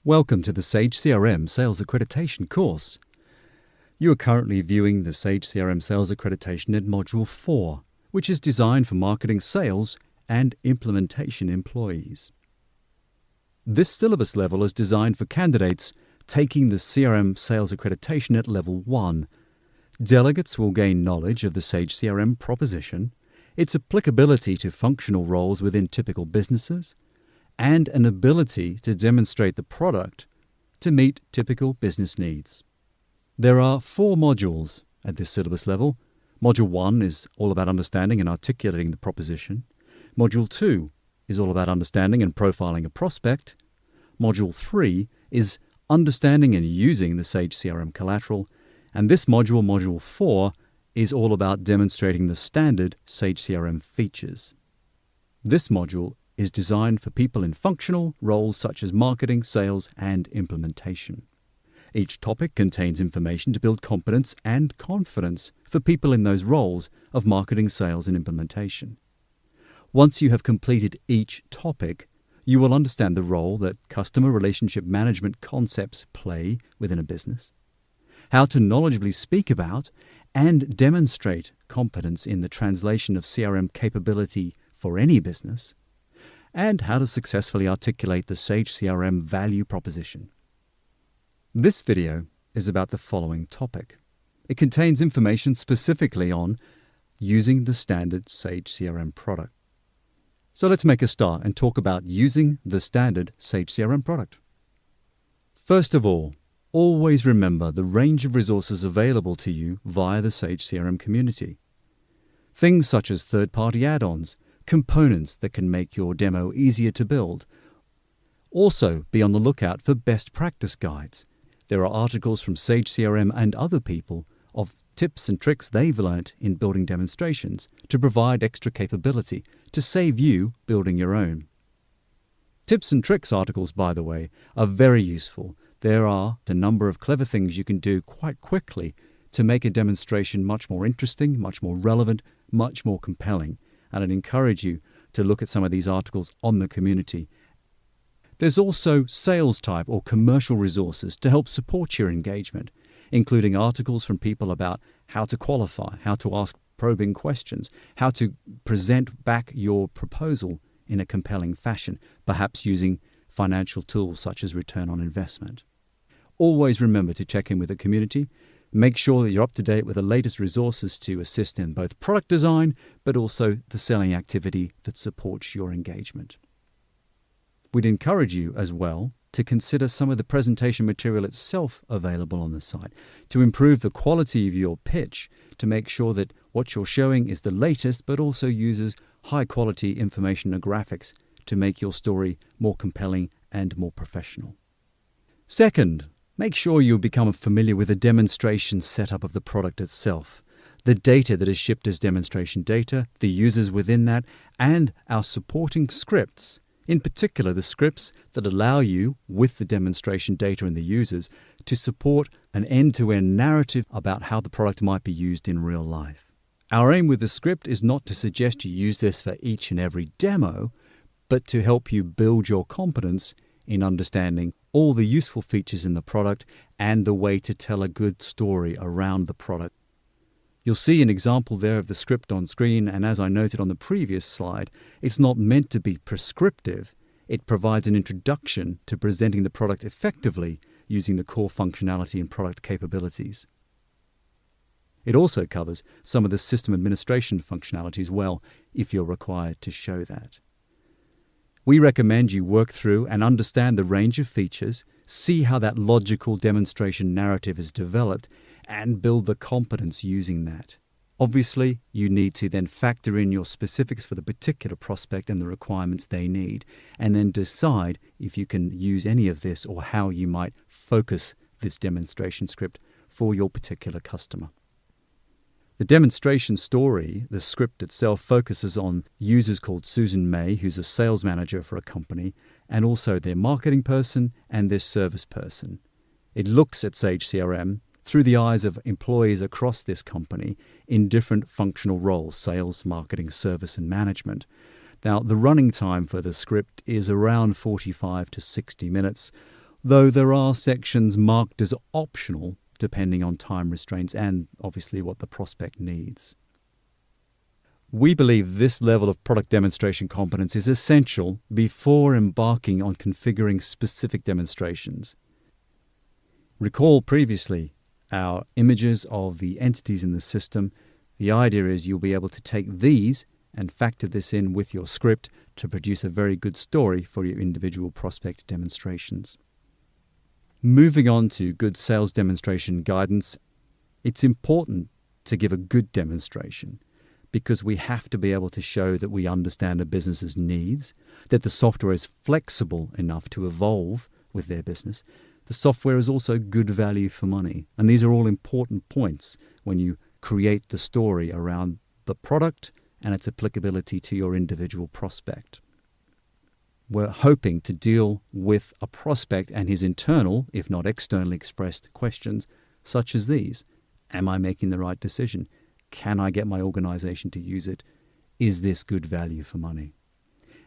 Welcome to the Sage CRM Sales Accreditation course. You are currently viewing the Sage CRM Sales Accreditation in Module 4, which is designed for marketing, sales, and implementation employees. This syllabus level is designed for candidates taking the CRM Sales Accreditation at Level 1. Delegates will gain knowledge of the Sage CRM proposition, its applicability to functional roles within typical businesses, and an ability to demonstrate the product to meet typical business needs. There are 4 modules at this syllabus level. Module 1 is all about understanding and articulating the proposition. Module 2 is all about understanding and profiling a prospect. Module 3 is understanding and using the Sage CRM collateral. And this module, Module 4, is all about demonstrating the standard Sage CRM features. This module is designed for people in functional roles such as marketing, sales, and implementation. Each topic contains information to build competence and confidence for people in those roles of marketing, sales, and implementation. Once you have completed each topic, you will understand the role that customer relationship management concepts play within a business, how to knowledgeably speak about and demonstrate competence in the translation of CRM capability for any business, and how to successfully articulate the Sage CRM value proposition. This video is about the following topic. It contains information specifically on using the standard Sage CRM product. So let's make a start and talk about using the standard Sage CRM product. First of all, always remember the range of resources available to you via the Sage CRM community. Things such as third-party add-ons, components that can make your demo easier to build. Also, be on the lookout for best practice guides. There are articles from Sage CRM and other people of tips and tricks they've learnt in building demonstrations to provide extra capability to save you building your own. Tips and tricks articles, by the way, are very useful. There are a number of clever things you can do quite quickly to make a demonstration much more interesting, much more relevant, much more compelling. And I'd encourage you to look at some of these articles on the community. There's also sales type or commercial resources to help support your engagement, including articles from people about how to qualify, how to ask probing questions, how to present back your proposal in a compelling fashion, perhaps using financial tools such as return on investment. Always remember to check in with the community. Make sure that you're up to date with the latest resources to assist in both product design, but also the selling activity that supports your engagement. We'd encourage you as well to consider some of the presentation material itself available on the site to improve the quality of your pitch, to make sure that what you're showing is the latest, but also uses high quality information and graphics to make your story more compelling and more professional. Second, make sure you become familiar with the demonstration setup of the product itself, the data that is shipped as demonstration data, the users within that, and our supporting scripts, in particular the scripts that allow you, with the demonstration data and the users, to support an end-to-end narrative about how the product might be used in real life. Our aim with the script is not to suggest you use this for each and every demo, but to help you build your competence in understanding all the useful features in the product and the way to tell a good story around the product. You'll see an example there of the script on screen, and as I noted on the previous slide, it's not meant to be prescriptive. It provides an introduction to presenting the product effectively using the core functionality and product capabilities. It also covers some of the system administration functionality as well, if you're required to show that. We recommend you work through and understand the range of features, see how that logical demonstration narrative is developed, and build the competence using that. Obviously, you need to then factor in your specifics for the particular prospect and the requirements they need, and then decide if you can use any of this or how you might focus this demonstration script for your particular customer. The demonstration story, the script itself, focuses on users called Susan May, who's a sales manager for a company, and also their marketing person and their service person. It looks at Sage CRM through the eyes of employees across this company in different functional roles: sales, marketing, service, and management. Now, the running time for the script is around 45 to 60 minutes. though there are sections marked as optional depending on time restraints and obviously what the prospect needs. We believe this level of product demonstration competence is essential before embarking on configuring specific demonstrations. Recall previously our images of the entities in the system. The idea is you'll be able to take these and factor this in with your script to produce a very good story for your individual prospect demonstrations. Moving on to good sales demonstration guidance, it's important to give a good demonstration because we have to be able to show that we understand a business's needs, that the software is flexible enough to evolve with their business. The software is also good value for money. And these are all important points when you create the story around the product and its applicability to your individual prospect. We're hoping to deal with a prospect and his internal, if not externally expressed questions, such as these. Am I making the right decision? Can I get my organization to use it? Is this good value for money?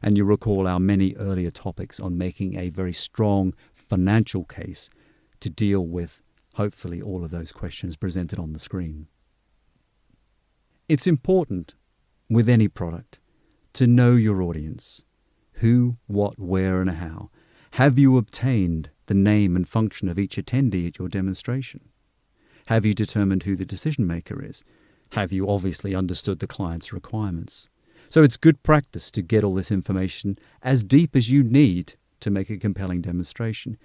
And you recall our many earlier topics on making a very strong financial case to deal with, hopefully, all of those questions presented on the screen. It's important with any product to know your audience. Who, what, where, and how. Have you obtained the name and function of each attendee at your demonstration? Have you determined who the decision maker is? Have you obviously understood the client's requirements? So it's good practice to get all this information as deep as you need to make a compelling demonstration.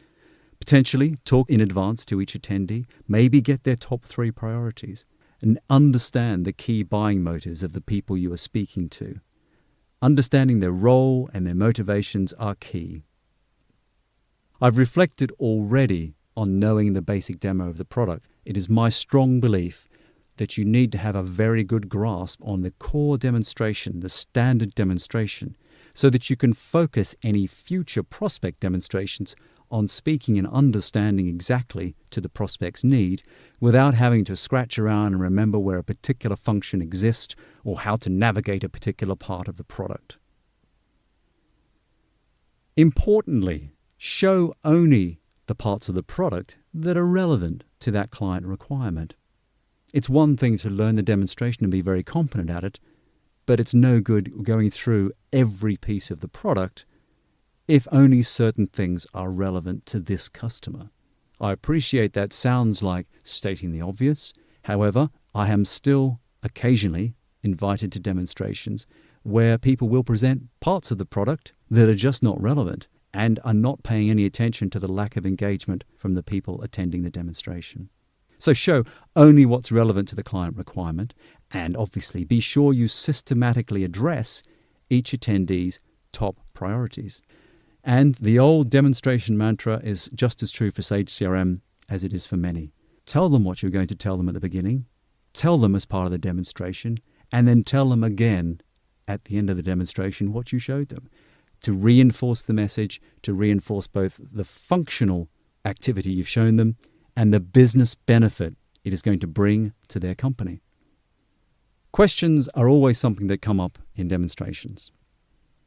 Potentially talk in advance to each attendee, maybe get their top 3 priorities, and understand the key buying motives of the people you are speaking to. Understanding their role and their motivations are key. I've reflected already on knowing the basic demo of the product. It is my strong belief that you need to have a very good grasp on the core demonstration, the standard demonstration, so that you can focus any future prospect demonstrations on speaking and understanding exactly to the prospect's need without having to scratch around and remember where a particular function exists or how to navigate a particular part of the product. Importantly, show only the parts of the product that are relevant to that client requirement. It's one thing to learn the demonstration and be very competent at it, but it's no good going through every piece of the product if only certain things are relevant to this customer. I appreciate that sounds like stating the obvious. However, I am still occasionally invited to demonstrations where people will present parts of the product that are just not relevant and are not paying any attention to the lack of engagement from the people attending the demonstration. So show only what's relevant to the client requirement, and obviously be sure you systematically address each attendee's top priorities. And the old demonstration mantra is just as true for Sage CRM as it is for many. Tell them what you're going to tell them at the beginning, tell them as part of the demonstration, and then tell them again at the end of the demonstration what you showed them, to reinforce the message, to reinforce both the functional activity you've shown them and the business benefit it is going to bring to their company. Questions are always something that come up in demonstrations.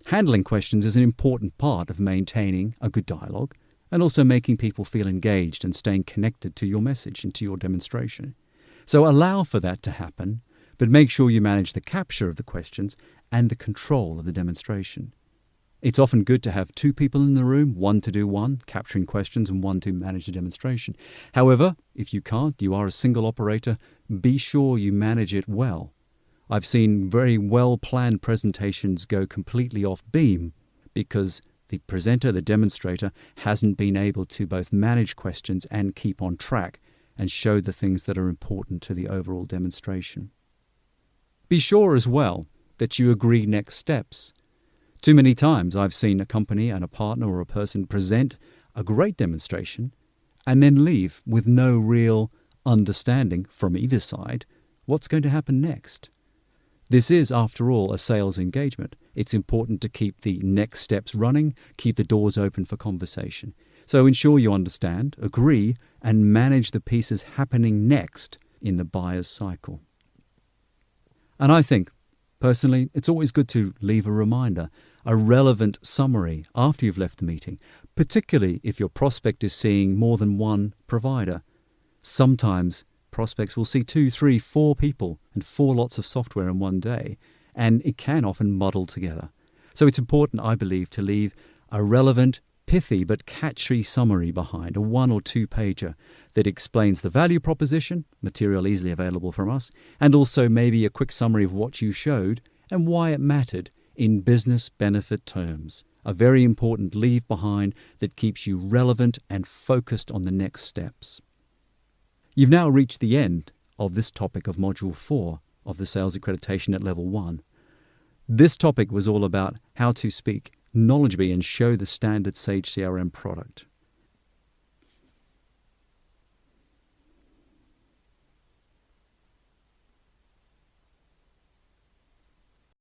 Handling questions is an important part of maintaining a good dialogue and also making people feel engaged and staying connected to your message and to your demonstration. So allow for that to happen, but make sure you manage the capture of the questions and the control of the demonstration. It's often good to have 2 people in the room, one to do one, capturing questions, and one to manage the demonstration. However, if you can't, you are a single operator, be sure you manage it well. I've seen very well-planned presentations go completely off beam because the presenter, the demonstrator, hasn't been able to both manage questions and keep on track and show the things that are important to the overall demonstration. Be sure as well that you agree next steps. Too many times I've seen a company and a partner or a person present a great demonstration and then leave with no real understanding from either side what's going to happen next. This is, after all, a sales engagement. It's important to keep the next steps running, keep the doors open for conversation. So ensure you understand, agree, and manage the pieces happening next in the buyer's cycle. And I think, personally, it's always good to leave a reminder. a relevant summary after you've left the meeting, particularly if your prospect is seeing more than one provider. Sometimes prospects will see 2, 3, 4 people and 4 lots of software in one day, and it can often muddle together. So it's important, I believe, to leave a relevant, pithy but catchy summary behind, a 1 or 2 pager that explains the value proposition, material easily available from us, and also maybe a quick summary of what you showed and why it mattered in business benefit terms. A very important leave behind that keeps you relevant and focused on the next steps. You've now reached the end of this topic of Module 4 of the Sales Accreditation at Level 1. This topic was all about how to speak knowledgeably and show the standard Sage CRM product.